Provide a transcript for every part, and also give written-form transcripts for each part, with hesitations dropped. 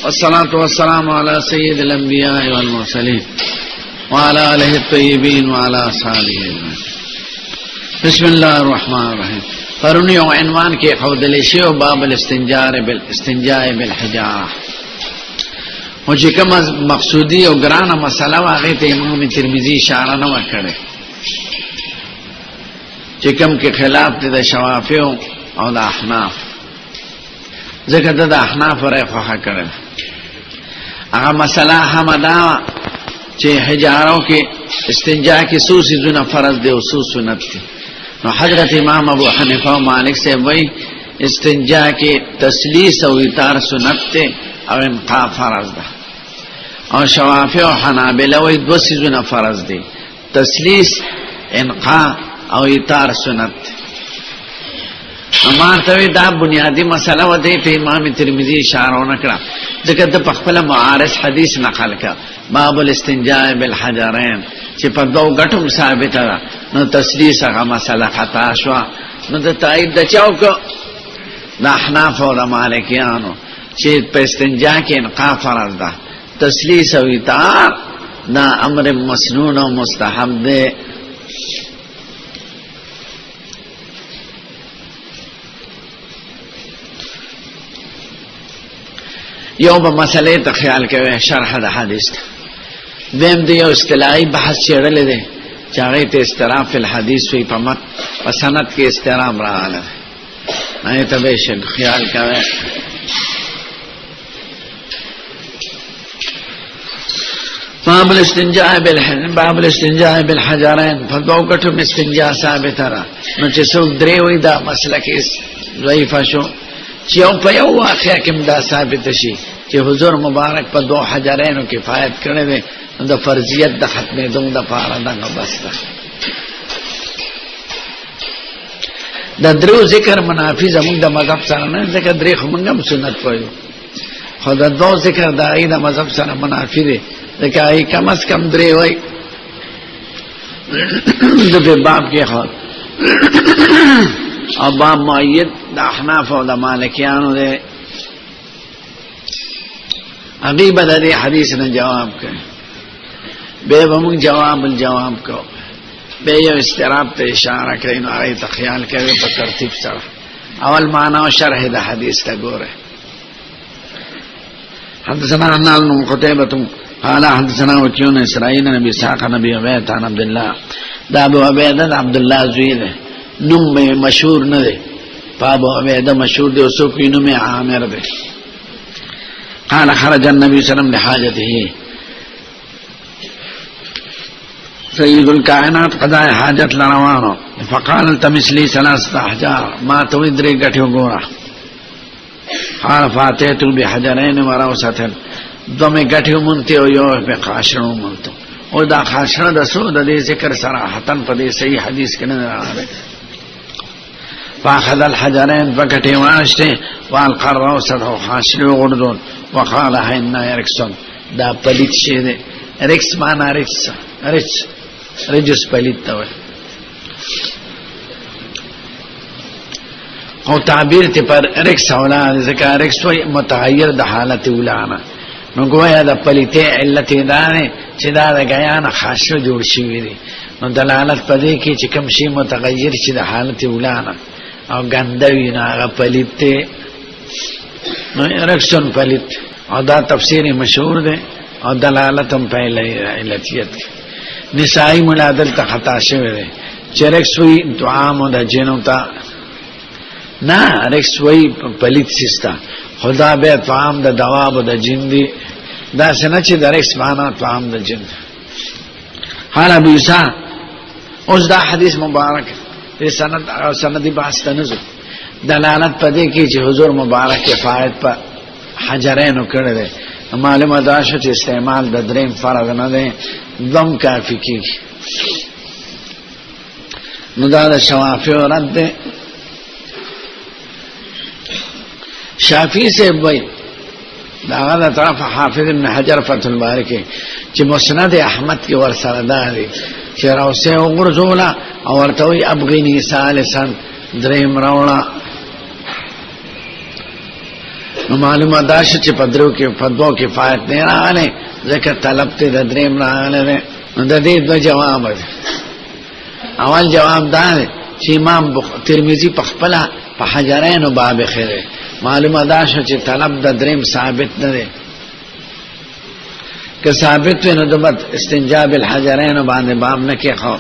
والصلاة والسلام على سيد الأنبياء والمرسلين وعلى آله الطيبين وعلى أصحابه. بسم الله الرحمن الرحيم. پرونی او عنوان کې خودلی شی او باب الاستنجاء بالحجاره. او چې کوم مقصودی او ګرانه مسله واغې ته امام ترمذی اشاره نه وکړي چې کوم کې خلاف دي د شوافی او د احناف، ځکه د احناف رې خوښه کړل. هغه مسله همدا چې حجارو کې استنجا کې څو څیزونه فرض دي او څو سنت دي. نو حضرت امام ابو حنیفه او مالک سے وای استنجا کې تسلیس او ایثار سنت ته او انقاء فرض ده، او شوافی او حنابلہ وای دو څیزونه فرض دي، تسلیس انقاء او ایثار سنت. امارته دا بنیادی مسله و دی په امام ترمذی اشاره وکړه، ځکه د خپل معارض حدیث نقل کړه باب الاستنجاء بالحجرين چې په دوه غټو ثابته ده. نو تسلیس هغه مسله خطا شو، نو د تایید د چاوک د احناف او د مالکیانو چې په استنجا کې انقاء فرض ده، تسلیس او ایثار دا امر مسنون او مستحب ده. یو به مسئله ته خیال کوي شرح د حدیث دیم دی یو اصطلاحي بحث چیرلې دی چې هغه ته استراف فی الحدیث وی په مت په سند کې استرام راغله، نه ته به شن خیال کوي. باب الاستنجاء بالحجرين فدو کټو استنجاء ثابت را. نو چې څوک درې وی دا مسله کې ضعیف شو چې یو په یو واقعیا کې دا ثابت شي چې حضور مبارک په دو حجرینو کفایت کړی دی، د فرضیت د ختمې دوم د پاره دا بس ده. د درو ذکر منافی زموږ د مذهب سره نه، ځکه درې خو موږ هم سنت وایو، خو د دو ذکر د ای د مذهب سره منافی دی، ځکه ای کم از کم درې وای د باب کې خو او باب مؤید د احناف او د مالکیانو دی. عقیبه د دې حدیث نه جواب کوي، به موږ جواب کو، به یو استراب ته اشاره کوي. نو هغه ته خیال کوي په ترتیب سره. اول معنا او شرح د حدیث ته ګوره. حدثنا عن قتيبة قال حدثنا وكيع اسرائيل نبي اسحاق نبي عبيد عن عبد الله. دا ابو عبيد عبد الله زوی ده، نوم مشهور نه دی، ابو عبیده مشهور دی، اوسو کې نوم عامر دی. قال خرج النبي صلى الله عليه وسلم لحاجته، سيد الكائنات قضاء حاجت لروانو، فقال التمس لي 3 احجار، ما توي درې غټیو ګورا. قال فاتيت بحجرين وروسه، دومه غټیو مونته او یو په خاشنو مونته، او دا خاشنه د سو د دې ذکر صراحتن په دې صحیح حدیث کې نه راغلی. فاخذ الحجرين فكتي واشته والقى الروسه خاشنو غردون وقال هينا اركسون، دا پلیت شه ده. رکس معنا رجس پلیت ته وي، او تعبیر ته پر رکس اولاد ذکر رکس وي متغیر د حالت اولانا. نو گویا د پلیته علت دانه چې دا د غیان خاصه جوړ شوی دی. نو دلالت پدې کې چې کوم شی متغیر چې د حالت اولانا او ګندوی نه هغه پلیته، نو رکسون پلیت. او دا تفسیر مشهور ده او دلالت هم په علتیت. نسائی منادل ته خطا شوی ده چې رکس وی طعام د جنو ته نه، رکس وی پلیت سیستا، خدا به طعام د دواب د جن دی، دا څنګه چې د رکس معنا طعام د جن. حال ابو عیسی اوس دا حدیث مبارک د سندی بحث ته نزو، دلالت پدې کې چې حضور مبارک کفایت په حجرینو کړی دی. معلومه دا شو چې استعمال د دریم فرض نه دی، دوم کافی کیږي. نو دا د شوافی رد دی. شافعی سے وای دا غدا طرف حافظ ابن حجر فتح الباری کې چې مسند احمد کې ور سره دی چې راوسه وګرځولا او ورته وی ابغنی ثالثا دریم راولا. نو معلومه دا چې پدرو کې پدو کې فائد نه راغله ځکه طلب ته د دریم راغله نو د دې دوه جواب دي. اول جواب دا دی چې امام ترمذی په خپل په حجرین باب خیره معلومه دا چې طلب د دریم ثابت نه دی. که ثابت وي نو د استنجاب الحجرین باندې باب نه کې خو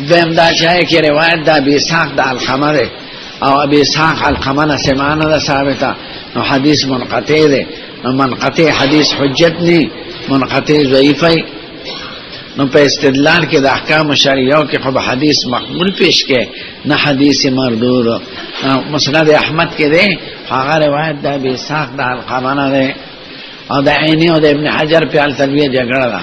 دویم دا چې روایت دا ابي اسحاق د القمه ده او ابي اسحاق القمه نه سمعنا ده ثابته نو حدیث منقطع ده نو منقطع حدیث حجت نه منقطع ضعیفه نو په استدلال کې د احکام شرعیو کې خو حدیث مقبول پیش کې نه حدیث مردود. مسند احمد کې ده هغه روایت د ابي اسحاق د القمه نه ده او د عینی او د ابن حجر په التلویه جګړه ده.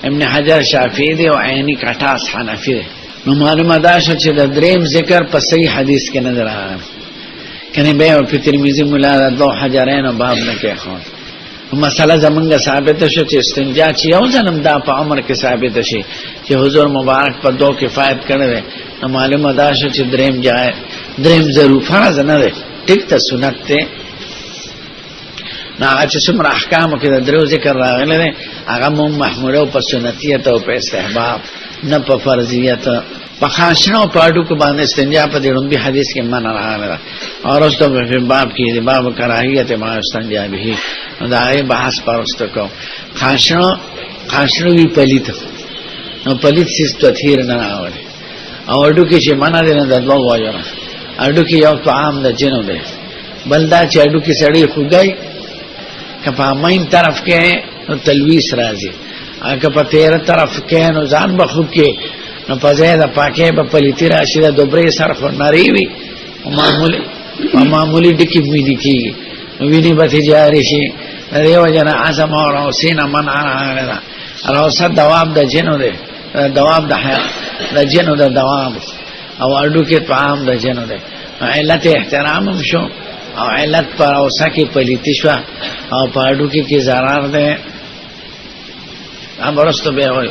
ابن حجر شافعی دی او عینی کټاس حنفی دی. نو معلومه ده چې د دریم ذکر په صحیح حدیث کې نه راغلی کني به په ترمذی مولا د دو حجرین او باب نه کې خو مسله زمونږه ثابت شو چې استنجا چې یو ځنم دا په عمر کې ثابت شي چې حضور مبارک په دو کفایت کړی نو معلومه ده چې دریم ضرور فرض نه دی ټیک ته سنت ته نا چې څومره احکام کې د درو ذکر راغلی دی هغه مو محموله په سنتیت او په استحباب نه په فرضیت. په خاصنو په اډو کې باندې استنجا په دې لومبي حدیث کې معنا راغلی او رسته په باب کې دی باب کراهیت ما استنجا به دا یې بحث پرسته کو. خاصنو وی پلیت نو پلیت سیس تطهیر نه راوړي او اډو کې چې معنا دی نه د دوه وایو اډو کې یو طعام د جنو دی بلدا چې اډو کې سړی خوګای کپا مین طرف کې نو تلويث راځي اګه په تیر طرف کې نو ځان بخوب کې نو په ځای د پاکه په پلیتی راشي د دوبرې سر خو نری وي معمولی ډکی ویني کی ویني به جاری شي دیو جنا اعظم او حسین من عنا راوسه دواب د جنو ده دواب د جنو د دواب او اډو کې طعام د جنو ده علت احترام شو او علت پر اوسه کې پلیتی شو او په اډو کې zarar ده امرستو به وای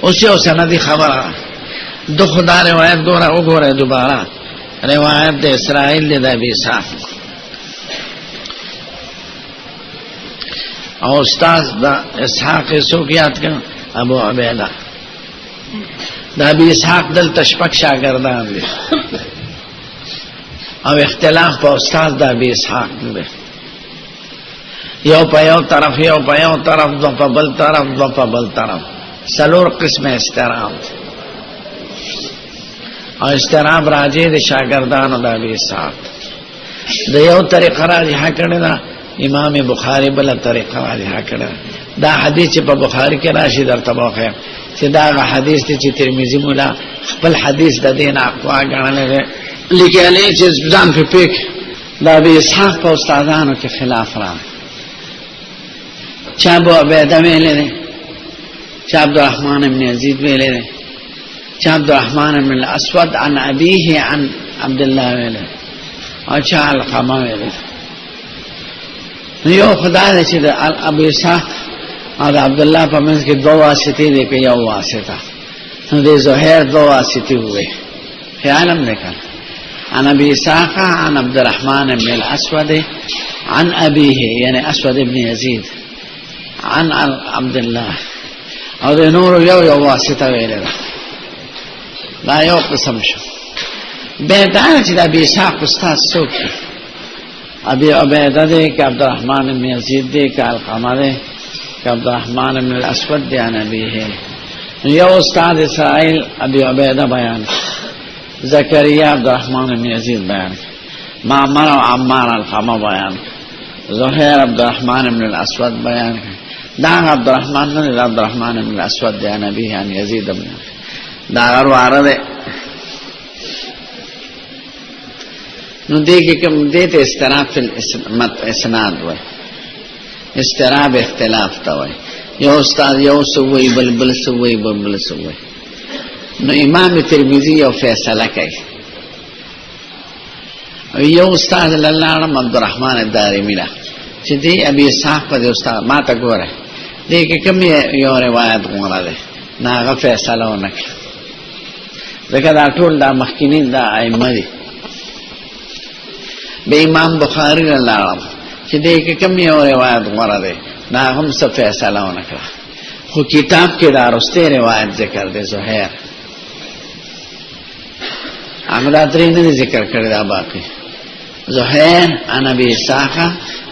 اوس یو سندي خبره د خدای روایت وګوره دوباره روایت د اسرائیل د ابي اسحاق او استاد د اسحاق سوقيات کړه ابو عبیده د ابي اسحاق دل تشپک شاګردان دي او اختلاف په استاد د ابي اسحاق دی یو په یو طرف دو په بل طرف سلور قسم استرام او استرام راځي د شاګردانو د ابي اسحاق د یو طریقه راځي کړه دا امام بخاری بل طریقه راځي کړه دا حدیث په بخاری کې راشي درته واخه چې دا حدیث چې ترمذی مولا خپل حدیث د دین اقوا غنل لیکل چې ځان په پک د ابي اسحاق په استادانو کې خلاف را چا ابو عبیده ویلې ده چا عبدالرحمن ابن یزید ویلې ده چا عبدالرحمن ابن الاسود عن ابيه عن عبد الله ویلې او چا القمه ویلې یو خدای چې د ابي اسحاق او عبد الله په منځ کې دوه واسطې دي کې یو واسطه نو د زهير دوه واسطې وې خیالم وکړ عن ابي اسحاق عن عبد الرحمن ابن الاسود عن ابيه يعني اسود ابن يزيد عن عبد الله او د نور یو واسطه ویل دا یو قسم شو به دا چې د ابي اسحاق استاد څوک ابي عبيده دې ک عبد الرحمن بن يزيد دې ک القمه دې ک عبد الرحمن بن الاسود دې عن ابيه یو استاد اسرائيل ابي عبيده بیان زكريا عبد الرحمن بن يزيد بیان معمر و عمار القمه بیان زهير عبد الرحمن بن الاسود بیان دا عبد الرحمن بن الاسود دې عن ابيه عن يزيد بن دا غرو عربه نو دې کې کوم دې ته استراب فی الاسناد وای استراب اختلاف تا وای یو استاد یو سوې بلبل سوې نو امام ترمذی یو فیصله کوي یو استاد الله عبد الرحمن الدارمی لا چې دې ابي اسحاق په استاد ما ته ګوره دې کې کوم یو روایت غوړه ده ناغه فیصله ونکړه ځکه دا ټول دا مخکینین دا ائمه دي به امام بخاری لاړم چې دې کې کوم یو روایت غوړه ده دا هم څه فیصله ونکړه خو کتاب کې دا رسته روایت ذکر ده زهیر هغه دا درې نه ذکر کړی دا باقي زهیر عن ابي اسحاق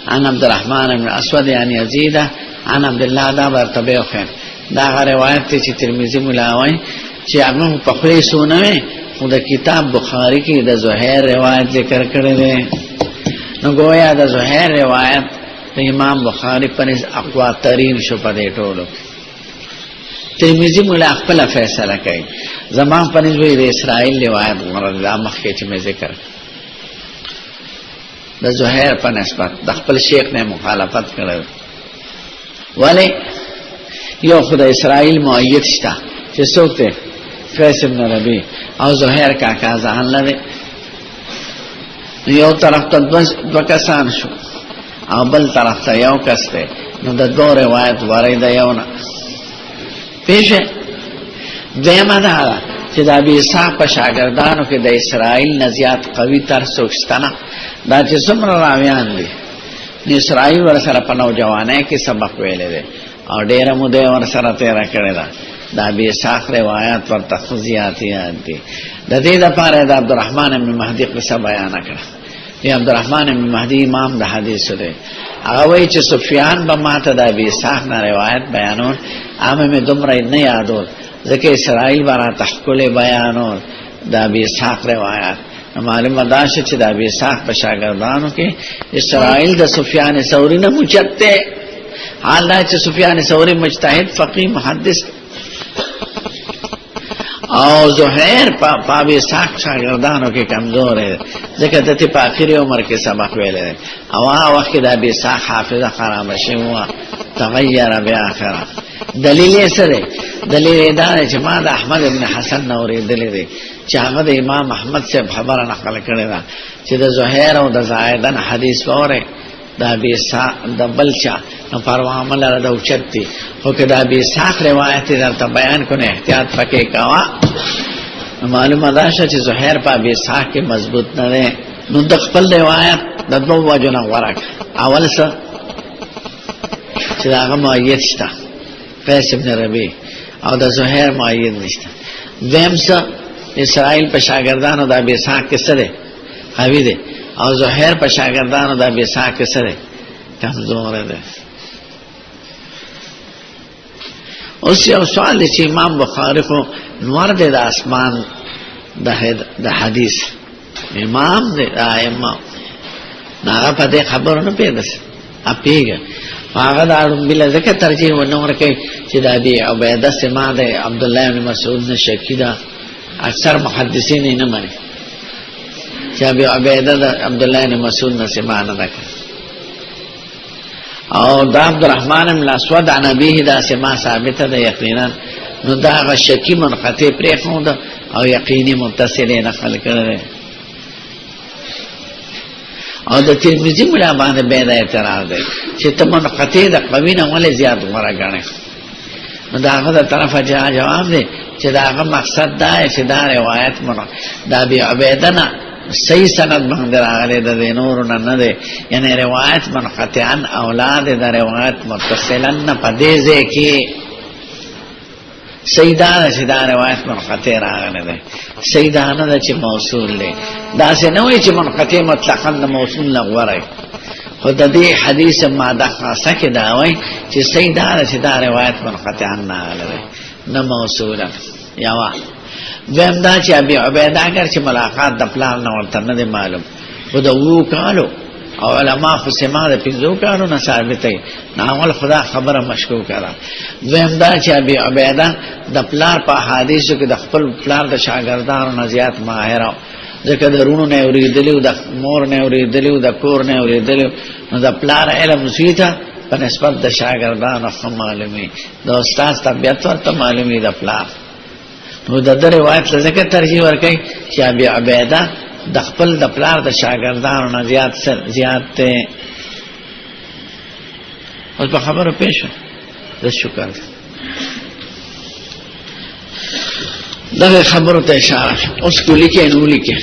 عن عبد الرحمن بن اسود عن يزيد عن عبد الله دا مرتبه خو دا روایت چې ترمذی ملاوي چې هغه په خپل سونه خو د کتاب بخاری کې د زهیر روایت ذکر کړی دی نو گویا د زهیر روایت د امام بخاری پر اقوا ترین شو په دې ټولو ترمذی مولا خپل فیصله کوي زمان په نسبت د اسرائیل روایت مردا مخکې چې مې ذکر د زهیر په نسبت د خپل شیخ نه مخالفت کړو ولی یو خدای اسرائیل مؤید شته چې څوک ته قیس بن ربیع او زهیر کاکا ځان لري یو طرف ته دو کسان شو او بل طرف ته یو کس ته نو د دوه روایت ورای د یو نه پیښه دیمه ده چې د ابي اسحاق په شاګردانو کې د اسرائیل نه زیات قوي تر څوکستانه دا چې څومره راویان دي د اسرائیل ور سره په نوجوانۍ کې سبق ویلې دي او ډېر مو دې ور سره تیر کړی دا د ابي اسحاق روایت ور تخزياتيات دي د دې لپاره د عبدالرحمن بن مهدي قصه بیان کړه دی عبدالرحمن بن مهدي امام د حدیث دی هغه وایي چې سفیان به ماته د ابي اسحاق نه روایت بیانول عامه مې دومره نه یادول ځکه اسرائیل برا تحقل بیانول د ابي اسحاق روایت معلومه ده چې د ابي اسحاق په شاګردانو کې اسرائیل د سفیان ثوری نه مجته حال دا چې سفیان ثوری مجتهد فقيه محدث او زهیر په ابي اسحاق شاګردانو کې کمزور دی ځکه د په اخر عمر کې سبق ویل او هغه وخت د ابي اسحاق حافظه خراب شوه تغیر باخره دلیل یې سره دلیل دا چې ما د احمد ابن حسن نوري دلیل دی چې هغه د امام احمد سے خبره نقل کړي دا چې د زهیر او د زائدن حدیث وره د ابي اسحاق د بلچا نو پروا عمل را د اوچتي خو کې د ابي اسحاق روایت درته بیان کونه احتیاط پکې کاوه معلومه ده چې زهیر په ابي اسحاق کې مضبوط نه ده نو د خپل روایت د دوه وجونه ورک اول څه چې هغه مؤید شته قیس بن ربیع او د زهیر مؤید نشته دیم څه اسرائیل په شاګردانو د ابي اسحاق کې سره قوي دي او زهیر په شاګردانو د ابي اسحاق کې سره کمزور ده اوس یو سوال چې امام بخاری خو نور د اسمان د حدیث امام دی ائمه هغه په دې خبرو نه پیدس اپیګه هغه د بل ذکر ترجیح ونور کوي چې د ابي عبیده سما د عبد الله بن مسعود نه شکیدا اکثر محدثین نه مانی چې ابي عبیده د عبد الله بن مسعود نه سما نه ده او دا عبدالرحمن بن الاسود عن ابيه دا سما ثابته ده یقینا نو دا شکی منقطع پرې خو ده او یقیني متصل نقل کړي او د ترمذی مولا باندې به دا اعتراض ده چې ته منقطع د قوی نه ولې زیات غوړه غاڼه نو دا هغه طرفه جواب ده چې دا هغه مقصد دا چې دا روایت مونږ دا بي عبیدنا صحیح سند باندې راغلی د نور نه ده یعنی روایت منقطعا اولاد د روایت متصلا نه پدې ځکه سیدان چې دا روایت منقطع راغلی ده سیدان نه چې موصول ده دا څه نه وي چې منقطع مطلقاً د موصول نه غوړي خود دې حدیث ما دا خاصه کې دا وایي چې سیدان چې دا روایت منقطعا نه راغلی نه موصولا یا وا ویم دا چې ابي عبیده اگر چې ملاقات د پلان نه ورته نه معلوم خو دا وو کالو او علما خو سما د پنځو کالو نه ثابتې ناول خدا خبره مشکوک کړه ویم دا چې ابي عبیده د پلان په حدیثو کې د خپل پلان د شاګردانو نه زیات ماهر ځکه درونو نه اوریدلو د مور نه اوریدلو د کور نه اوریدلو نو د پلان علم سویته په نسبت د شاګردانو خو معلومي د استاد طبيعت ورته معلومي د پلان نو د روایت لږه ترجیح ورکړي چې ابي عبیده د خپل د پلار د شاګردانو نه زیات ته اوس په خبرو پېښه د شکر دغه خبرو ته اشاره اوس کولی کې نو لیکه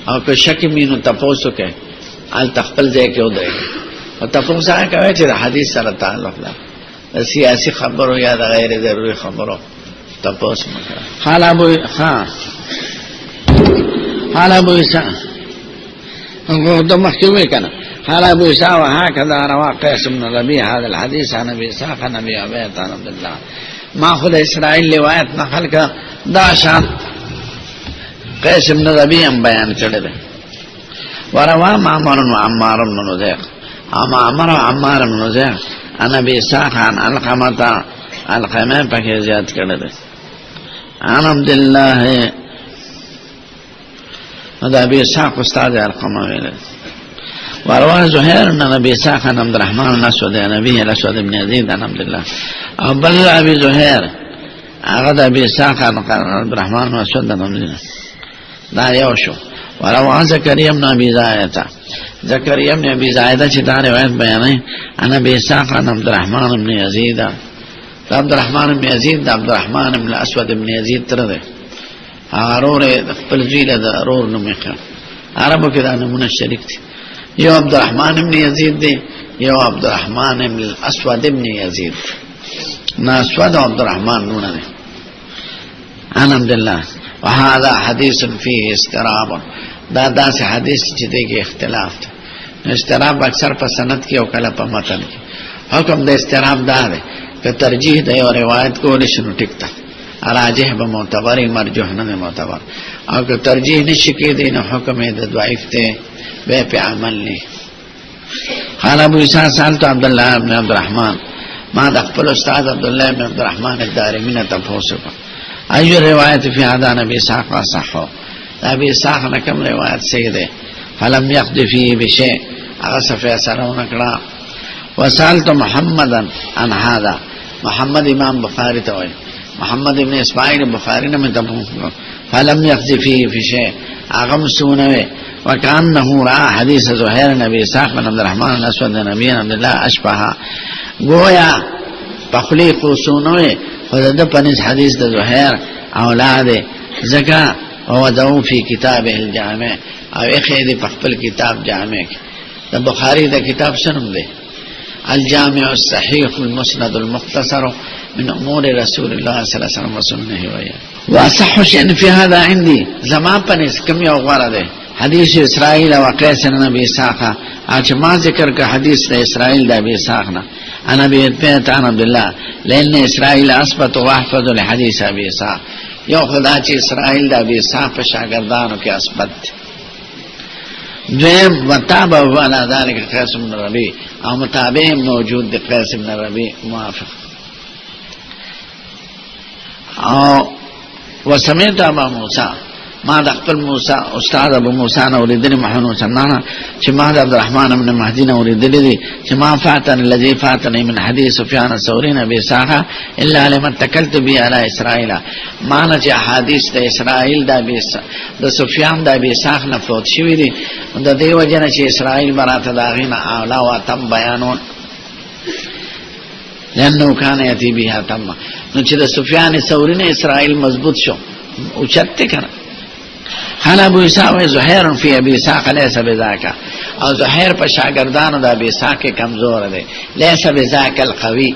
او که شک مینو تپوسو کې ال تخپل ځای کې ودرې او تپوسه کوي چې حدیث سره تعلق ده سیاسی خبرو یا د غیر ضروري خبرو تپوس مکه حال ابو عیسی هغه د محکمه کنه قال ابو عيسى وهكذا روى قيس بن ربيع هذا الحديث عن ابي اسحاق عن ابي عبيد عن عبد الله ما خذ اسرائيل روایت نقل کا دا شان قيس بن ربيع بیان کړل وروا معمر وعمار بن نزيع معمر وعمار بن نزيع عن ابي اسحاق عن القمه پکې زیات کړل عن عبد الله هذا ابي اسحاق استاد القمه ویل وروى زهير بن ابي اسحاق عن عبد الرحمن الاسود عن ابيه الاسود بن يزيد عن عبد الله او بل ابي زهير هذا ابي اسحاق عن عبد الرحمن الاسود عن عبد الله دا یو شو وروى زكريا بن ابي زايده زكريا بن ابي زايده چې دا روایت بیانوي عن ابي اسحاق عن عبد الرحمن بن يزيد عبد الرحمن بن يزيد عبد الرحمن بن الاسود بن يزيد تر ده ارور خپل ځیله د ارور نوم یې عربو کې دا نمونه شریک دي یو عبد الرحمن بن يزيد دی یو عبد الرحمن بن الاسود بن يزيد نا اسود عبد الرحمن نونه دی عن عبد الله وهذا حديث فيه استراب دا داسې حدیث چې دغه اختلاف دی استراب اکثر په سند کې او کله په متن کې حکم د استراب دا دی چې ترجیح د یو روایت کول شنو ټیک ده راجح به معتبر مرجوح نه معتبر او که ترجیح نشي کېدی نو حکم یې د ضعیف ته به په عمل نه. قال ابو عيسى سألت عبد الله بن عبد الرحمن ما د خپل استاد عبد الله بن عبد الرحمن الدارمي نه تاسو کو اي روایت فی هذا نبی صح صح ابي صح نه کوم روایت صحیح ده فلم يقض فيه بشيء هغه صفه سره نکړه وسالت محمدا عن هذا محمد امام بخاری ته وای محمد ابن اسماعیل بخاری نه متفق فلم يقض فيه في شيء هغه مسونه وكأنه رأى حديث زهير نبي اسحاق بن عبد الرحمن الاسود نبي عبد الله اشبه گویا تخلیق سونوي خدای پنځ حدیث د زهير اولاد زکا او دو فی کتابه الجامع او اخی په خپل کتاب جامع د بخاری د کتاب شنم دی الجامع الصحيح المسند المختصر من امور رسول الله صلى الله عليه وسلم وسنه ويا واصح شيء في هذا عندي زمان پنځ کم یو غوړه ده حدیث اسرائیل و قیس نبی اسحاق اچ ما ذکر کا حدیث د اسرائیل د ابي اسحاق نه انا ابي بيت عن عبد الله لان اسرائيل اثبت واحفظ لحديث ابي اسحاق یو خدا چې اسرائیل د ابي اسحاق په شاګردانو کې اثبت دویم وتابع ولا ذلك قيس بن ربيع او متابع موجود د قيس بن ربيع موافق او وسمعت ابا موسى ما د خپل موسی استاد ابو موسی نو ورېدل محمود سنانا چې ما د عبد الرحمن بن مهدي نو ورېدل دي چې ما فاتن الذي فاتني من حديث سفيان الثوري نبي ساخه الا لما تکلت به على اسرائيل ما نه چې حدیث د اسرائیل د سفيان د ابي ساخ نه فوت شوی دي د دې وجنه چې اسرائیل براته داغینه اعلی او تم بیانون لانه كان ياتي بها تم نو چې د سفيان الثوري نه اسرائیل مضبوط شو او چته کنه قال ابو عيسى زهير في ابي اسحاق ليس بذاك او زهير په شاګردانو د ابي اسحاق کمزور دی ليس بذاك القوي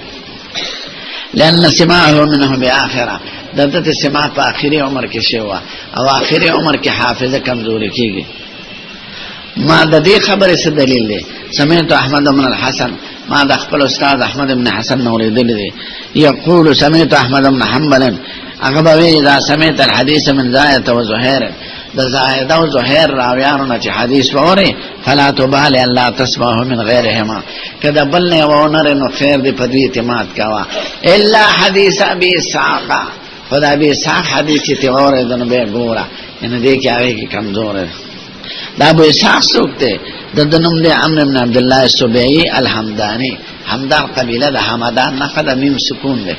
لان سماعه منه باخره دته سماع په اخري عمر کې شوی او اخري عمر کې حافظه کمزوري کیږي ما د دې خبره څه دلیل دی سمعت احمد بن الحسن ما د خپل استاد احمد بن حسن نو ورېدل دي يقول سمعت احمد بن حنبل اغبوي اذا سمعت الحديث من زايده وزهير د زاهد او زهير راویانو نه چې حدیث وره فلا تبال الله تسمعه من غيرهما کدا بل نه ونه نو خیر دې په دې اعتماد کاوه الا حديث ابي اسحاق خدای ابي اسحاق حدیث چې وره دنه به ګورا ان دې کې هغه کې کمزور ده دا ابو اسحاق سوکته د دنوم دې عمرو بن عبد الله السبيعي الحمداني حمدان قبيله د حمدان نه قد ميم سکون ده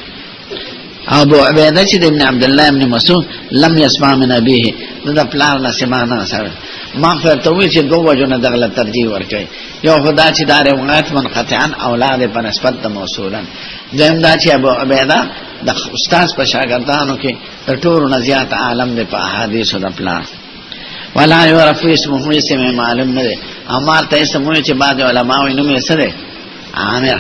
ابو عبیده چې ابن عبد الله ابن مسعود لم يسمع من ابيه دا پلان نه سمع نه سره ما فرتوي چې دوه وجونه دغه ترجیح ورکړي یو خدا چې دار روایت منقطعا اولاد په نسبت د موصولا دیم دا چې ابو عبیده د استاد په شاګردانو کې د ټولو نه زیات عالم دی په احادیث او د پلان ولا يعرف اسمه اسم معلوم نه دی. عمار ته اسم وایي چې بعد علماء وایي نوم یې څه دی؟ عامر.